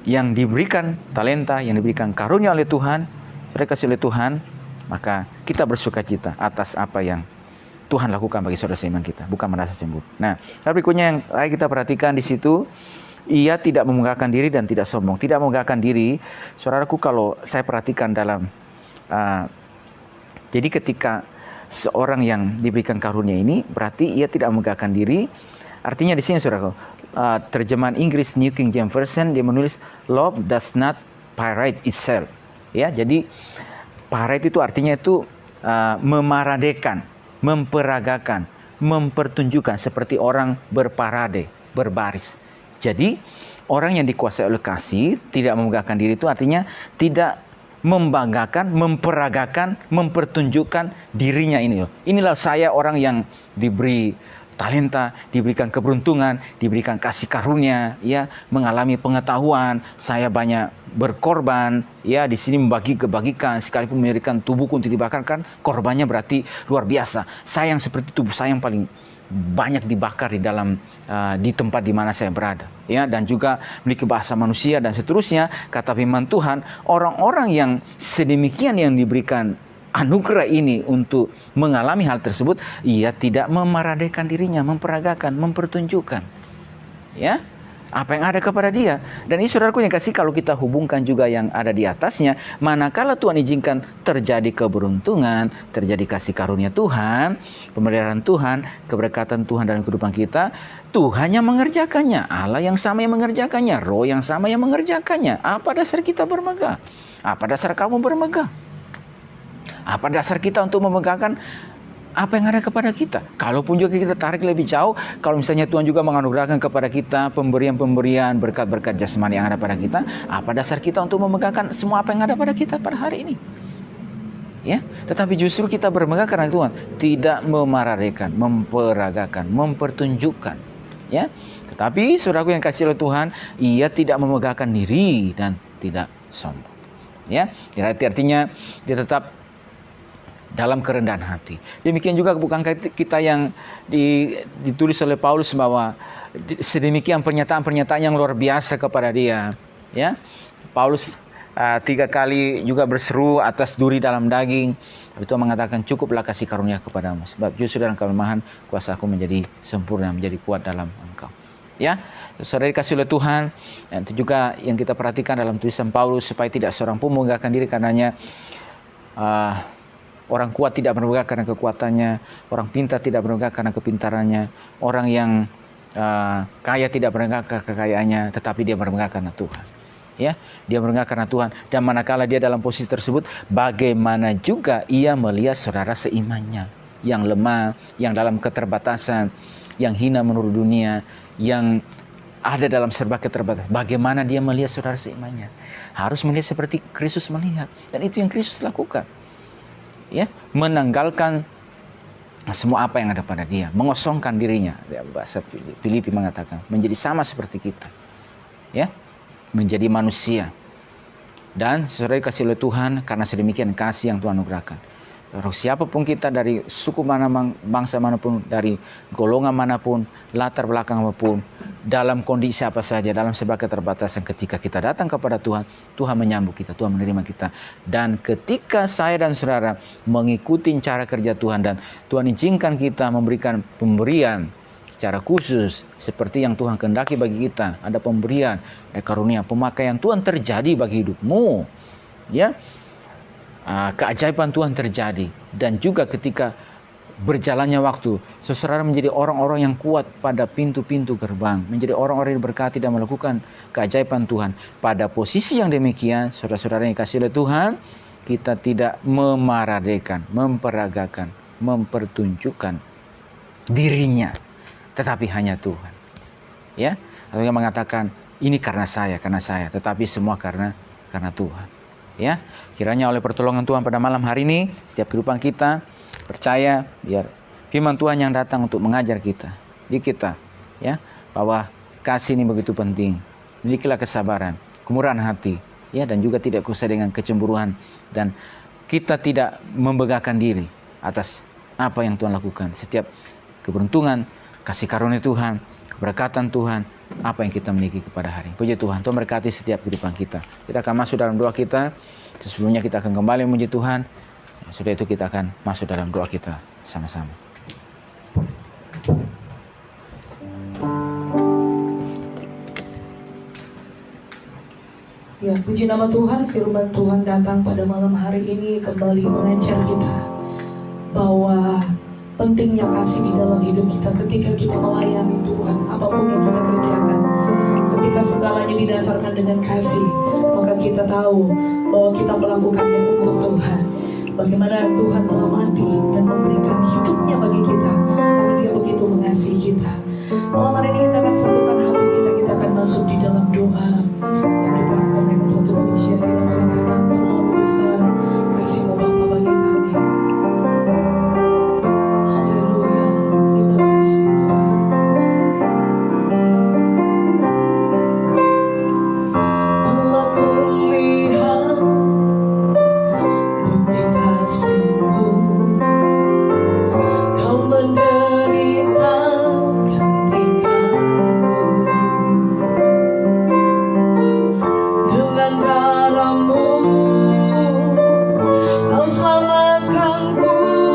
yang diberikan talenta, yang diberikan karunia oleh Tuhan, mereka kasih oleh Tuhan, maka kita bersukacita atas apa yang Tuhan lakukan bagi saudara seiman kita, bukan merasa cemburu. Nah, berikutnya yang kita perhatikan di situ, ia tidak memegahkan diri dan tidak sombong. Tidak memegahkan diri, saudaraku, kalau saya perhatikan dalam, jadi ketika seorang yang diberikan karunia ini, berarti ia tidak memegahkan diri. Artinya di sini, saudaraku, terjemahan Inggris New King James Version dia menulis love does not parade itself. Ya, jadi parade itu artinya itu memaradekan, memperagakan, mempertunjukkan seperti orang berparade, berbaris. Jadi orang yang dikuasai oleh kasih, tidak memegahkan diri itu artinya tidak membanggakan, memperagakan, mempertunjukkan dirinya ini loh. Inilah saya orang yang diberi talenta, diberikan keberuntungan, diberikan kasih karunia, ya, mengalami pengetahuan, saya banyak berkorban, ya, di sini bagikan, sekalipun memberikan tubuhku untuk dibakarkan, korbannya berarti luar biasa. Saya yang seperti tubuh saya yang paling banyak dibakar di tempat di mana saya berada, ya, dan juga memiliki bahasa manusia dan seterusnya. Kata firman Tuhan, orang-orang yang sedemikian yang diberikan anugerah ini untuk mengalami hal tersebut, ia tidak memaradekan dirinya, memperagakan, mempertunjukkan, ya, apa yang ada kepada dia. Dan ini saudaraku yang kasih, kalau kita hubungkan juga yang ada di atasnya, manakala Tuhan izinkan terjadi keberuntungan, terjadi kasih karunia Tuhan, pemeliharaan Tuhan, keberkatan Tuhan dalam kehidupan kita, Tuhan yang mengerjakannya, Allah yang sama yang mengerjakannya, Roh yang sama yang mengerjakannya. Apa dasar kita bermegah? Apa dasar kamu bermegah? Apa dasar kita untuk memegahkan apa yang ada kepada kita? Kalaupun juga kita tarik lebih jauh, kalau misalnya Tuhan juga menganugerahkan kepada kita pemberian-pemberian, berkat-berkat jasmani yang ada pada kita, apa dasar kita untuk memegahkan semua apa yang ada pada kita pada hari ini? Ya, tetapi justru kita bermegah karena Tuhan tidak memaradekan, memperagakan, mempertunjukkan, ya. Tetapi saudaraku yang kasih oleh Tuhan, ia tidak memegahkan diri dan tidak sombong. Ya, artinya dia tetap dalam kerendahan hati. Demikian juga bukan kita yang ditulis oleh Paulus bahwa sedemikian pernyataan-pernyataan yang luar biasa kepada dia. Ya, Paulus 3 kali juga berseru atas duri dalam daging. Itu mengatakan cukuplah kasih karunia kepadamu. Sebab justru dalam kelemahan kuasa aku menjadi sempurna, menjadi kuat dalam engkau. Ya, saudara dikasih oleh Tuhan. Dan itu juga yang kita perhatikan dalam tulisan Paulus, supaya tidak seorang pun memegahkan diri karenanya. Orang kuat tidak bermegah karena kekuatannya, orang pintar tidak bermegah karena kepintarannya, orang yang kaya tidak bermegah karena kekayaannya, tetapi dia bermegah karena Tuhan. Ya, dia bermegah karena Tuhan. Dan manakala dia dalam posisi tersebut, bagaimana juga ia melihat saudara seimannya yang lemah, yang dalam keterbatasan, yang hina menurut dunia, yang ada dalam serba keterbatasan. Bagaimana dia melihat saudara seimannya? Harus melihat seperti Kristus melihat, dan itu yang Kristus lakukan. Ya, menanggalkan semua apa yang ada pada dia, mengosongkan dirinya. Bahasa Filipi mengatakan menjadi sama seperti kita, ya, menjadi manusia. Dan saudara dikasih oleh Tuhan, karena sedemikian kasih yang Tuhan anugerahkan, siapapun kita, dari suku mana, bangsa manapun, dari golongan manapun, latar belakang apapun, dalam kondisi apa saja, dalam sebuah keterbatasan, ketika kita datang kepada Tuhan, Tuhan menyambut kita, Tuhan menerima kita. Dan ketika saya dan saudara mengikuti cara kerja Tuhan, dan Tuhan izinkan kita memberikan pemberian secara khusus seperti yang Tuhan kehendaki bagi kita, ada pemberian, ada karunia, pemakaian Tuhan terjadi bagi hidupmu, ya. Keajaiban Tuhan terjadi. Dan juga ketika berjalannya waktu, saudara menjadi orang-orang yang kuat pada pintu-pintu gerbang, menjadi orang-orang yang berkati dan melakukan keajaiban Tuhan. Pada posisi yang demikian, saudara-saudara yang dikasihi oleh Tuhan, kita tidak memaradekan, memperagakan, mempertunjukkan dirinya, tetapi hanya Tuhan. Ya, atau yang mengatakan ini karena saya, tetapi semua karena Tuhan. Ya, kiranya oleh pertolongan Tuhan pada malam hari ini, setiap kehidupan kita percaya, biar firman Tuhan yang datang untuk mengajar kita, ya, bahwa kasih ini begitu penting. Milikilah kesabaran, kemurahan hati, ya, dan juga tidak kusah dengan kecemburuan, dan kita tidak membanggakan diri atas apa yang Tuhan lakukan. Setiap keberuntungan, kasih karunia Tuhan, keberkatan Tuhan, apa yang kita miliki kepada hari. Puji Tuhan, Tuhan berkati setiap kehidupan kita. Kita akan masuk dalam doa kita. Sebelumnya kita akan kembali memuji Tuhan. Sudah itu kita akan masuk dalam doa kita sama-sama. Ya, puji nama Tuhan, firman Tuhan datang pada malam hari ini kembali mengajar kita bahwa pentingnya kasih di dalam hidup kita ketika kita melayani Tuhan, apapun yang kita kerjakan. Ketika segalanya didasarkan dengan kasih, maka kita tahu bahwa kita melakukannya untuk Tuhan. Bagaimana Tuhan telah mati dan memberikan hidupnya bagi kita, karena Dia begitu mengasihi kita. Malam hari ini kita akan satukan hati kita akan masuk di dalam doa yang kita akan dengan satu pujian kita mengatakan terlalu besar kasih-Mu Bapa bagi kami. Haleluya, terima kasih Tuhan. Telah kulihat bukti kasih-Mu, Kau menderita dengan darah-Mu, Kau selamatkanku.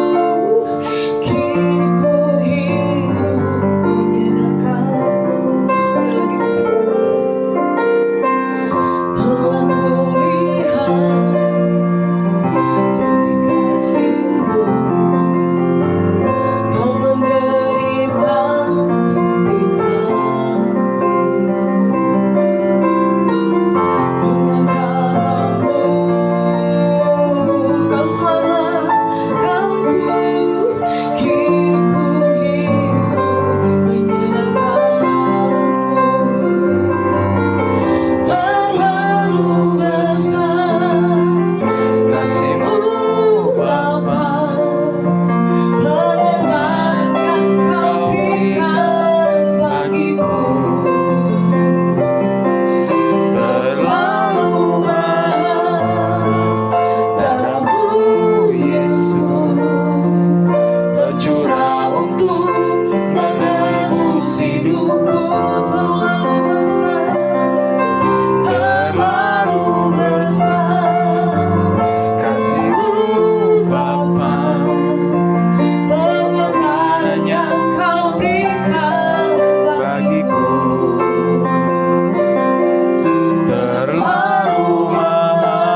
Kini ku hidup menyenangkan-Mu.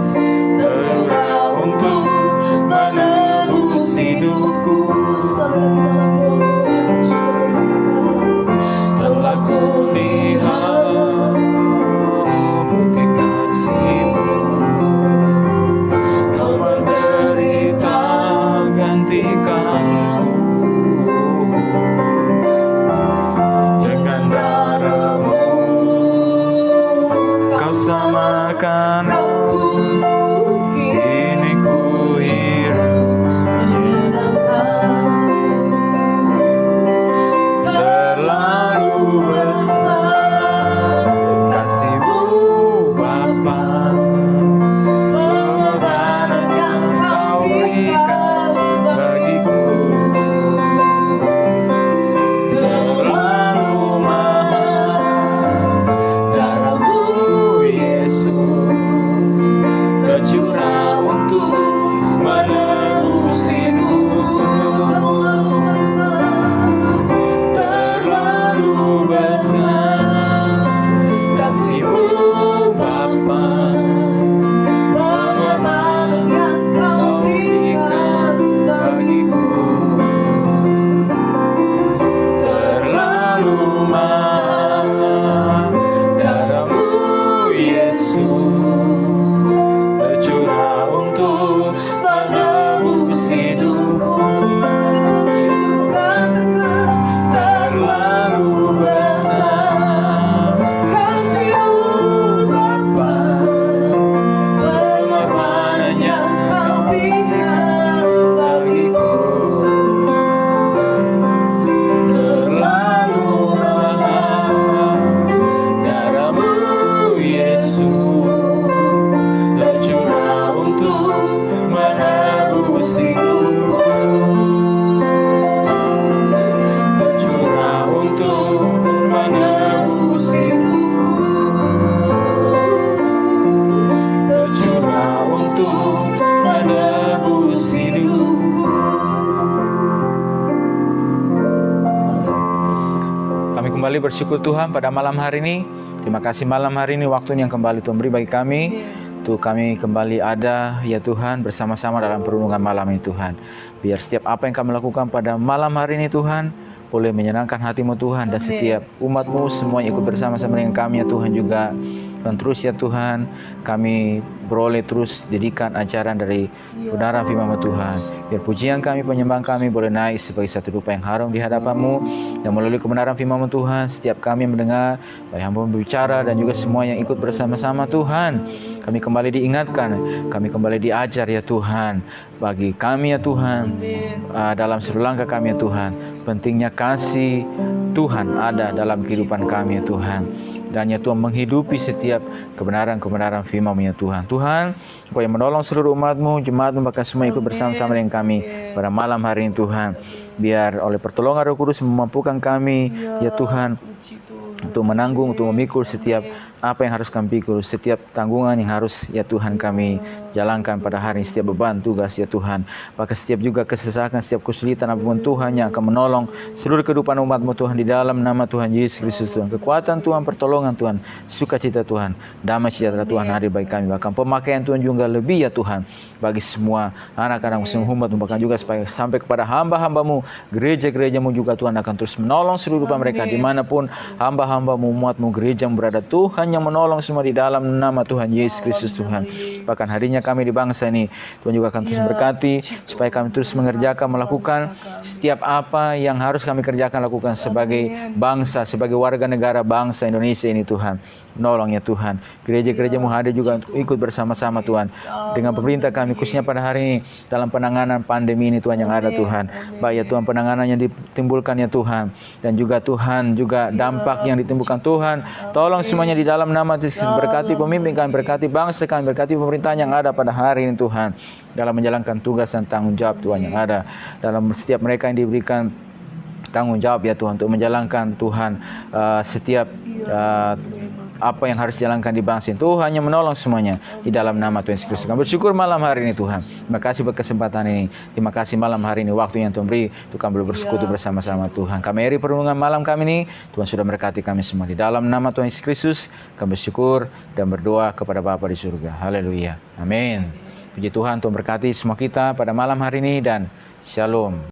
Sekali lagi telah kulihat bukti kasih-Mu, Kau menderita kembali bersyukur Tuhan pada malam hari ini. Terima kasih malam hari ini waktunya yang kembali Tuhan beri bagi kami. Tuh kami kembali ada ya Tuhan bersama-sama dalam perundungan malam ini Tuhan. Biar setiap apa yang kami lakukan pada malam hari ini Tuhan boleh menyenangkan hati-Mu Tuhan. Dan setiap umat-Mu semua yang ikut bersama-sama dengan kami ya Tuhan juga Tuhan terus ya Tuhan, kami beroleh terus didikan ajaran dari kebenaran firman Tuhan. Biar pujian kami, penyembahan kami boleh naik sebagai satu rupa yang harum di hadapan-Mu. Dan melalui kebenaran firman Tuhan, setiap kami mendengar, baik hamba berbicara dan juga semua yang ikut bersama-sama Tuhan, kami kembali diingatkan, kami kembali diajar ya Tuhan. Bagi kami ya Tuhan, dalam seluruh langkah kami ya Tuhan, pentingnya kasih Tuhan ada dalam kehidupan kami ya Tuhan. Dan ya Tuhan menghidupi setiap kebenaran-kebenaran firman-Mu ya Tuhan. Tuhan, Engkau yang menolong seluruh umat-Mu, jemaat-Mu, bahkan semua ikut bersama-sama dengan kami pada malam hari ini Tuhan. Biar oleh pertolongan Roh Kudus memampukan kami ya Tuhan untuk menanggung, untuk memikul setiap apa yang harus kami pikul, setiap tanggungan yang harus ya Tuhan kami jalankan pada hari ini, setiap beban tugas ya Tuhan, bahkan setiap juga kesesakan, setiap kesulitan apapun Tuhan yang akan menolong seluruh kehidupan umat-Mu Tuhan, di dalam nama Tuhan Yesus Kristus Tuhan. Kekuatan Tuhan, pertolongan Tuhan, sukacita Tuhan, damai sejahtera Tuhan hadir bagi kami, bahkan pemakaian Tuhan juga lebih ya Tuhan bagi semua anak-anak semua umat-Mu, bahkan juga sampai kepada hamba-hamba-Mu, gereja-gereja-Mu juga Tuhan akan terus menolong seluruh kehidupan mereka dimanapun hamba-hamba-Mu, umat-Mu, gereja berada. Tuhan yang menolong semua di dalam nama Tuhan Yesus Kristus Tuhan. Bahkan harinya kami di bangsa ini, Tuhan juga akan terus berkati supaya kami terus mengerjakan, melakukan setiap apa yang harus kami kerjakan, lakukan sebagai bangsa, sebagai warga negara bangsa Indonesia ini Tuhan. Menolong ya Tuhan. Gereja-gereja-Mu hadir juga untuk ikut bersama-sama Tuhan dengan pemerintah kami, khususnya pada hari ini dalam penanganan pandemi ini Tuhan yang ada Tuhan. Baik ya Tuhan, penanganan yang ditimbulkan ya Tuhan, dan juga Tuhan juga dampak yang ditimbulkan Tuhan. Tolong semuanya di dalam nama Yesus. Berkati pemimpin kami, berkati bangsa kami, berkati pemerintahan yang ada pada hari ini Tuhan, dalam menjalankan tugas dan tanggung jawab Tuhan yang ada dalam setiap mereka yang diberikan tanggung jawab ya Tuhan untuk menjalankan Tuhan setiap apa yang harus dijalankan di bangsa ini. Tuhan hanya menolong semuanya di dalam nama Tuhan Yesus Kristus. Kami bersyukur malam hari ini Tuhan. Terima kasih buat kesempatan ini. Terima kasih malam hari ini waktu yang Tuhan beri untuk kami boleh bersekutu bersama-sama Tuhan. Kami akhiri perlindungan malam kami ini. Tuhan sudah memberkati kami semua. Di dalam nama Tuhan Yesus Kristus kami bersyukur dan berdoa kepada Bapa di surga. Haleluya. Amin. Puji Tuhan, Tuhan berkati semua kita pada malam hari ini dan Shalom.